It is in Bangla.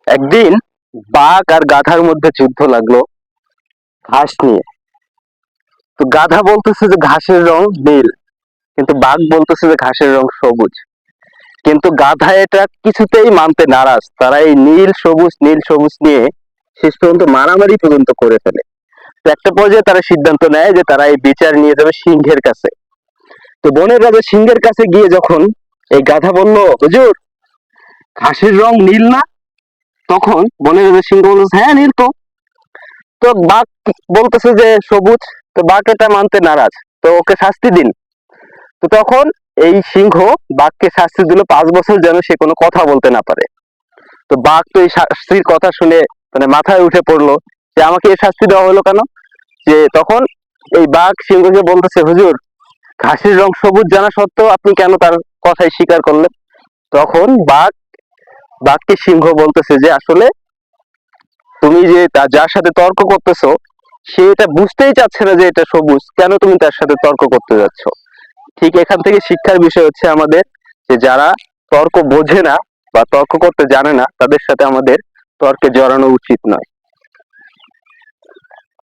একদিন বাঘ আর গাধার মধ্যে যুদ্ধ লাগলো ঘাস নিয়ে। তো গাধা বলতেছে যে ঘাসের রং নীল, কিন্তু বাঘ বলতেছে যে ঘাসের রং সবুজ। কিন্তু গাধা এটা কিছুতেই মানতে নারাজ। তারা এই নীল সবুজ নিয়ে শেষ পর্যন্ত মারামারি পর্যন্ত করে ফেলে। তো একটা পর্যায়ে তারা সিদ্ধান্ত নেয় যে তারা এই বিচার নিয়ে যাবে সিংহের কাছে। তো বনের রাজা সিংহের কাছে গিয়ে যখন এই গাধা বলল, হুজুর ঘাসের রং নীল না? তখন বনের রাজা সিংহ বলছে, হ্যাঁ নীল তো। তো বাঘ বলতেছে যে সবুজ। তো বাঘ এটা মানতে নারাজ, তো ওকে শাস্তি দিন। তো তখন এই সিংহ বাঘকে শাস্তি দিল 5 বছর যেন সে কোনো কথা বলতে না পারে। তো বাঘ তো এই শাস্তির কথা শুনে মানে মাথায় উঠে পড়লো যে আমাকে এই শাস্তি দেওয়া হলো কেন। যে তখন এই বাঘ সিংহকে বলতেছে, হুজুর ঘাসের রং সবুজ জানা সত্ত্বেও আপনি কেন তার কথাই স্বীকার করলেন? তখন বাঘকে সিংহ বলতেছে যে আসলে তুমি যে যার সাথে তর্ক করতেছো সে এটা বুঝতেই চাচ্ছে না যে এটা সবুজ, কেন তুমি তার সাথে তর্ক করতে যাচ্ছ? ঠিক এখান থেকে শিক্ষার বিষয় হচ্ছে আমাদের যে যারা তর্ক বোঝে না বা তর্ক করতে জানে না তাদের সাথে আমাদের তর্কে জড়ানো উচিত নয়।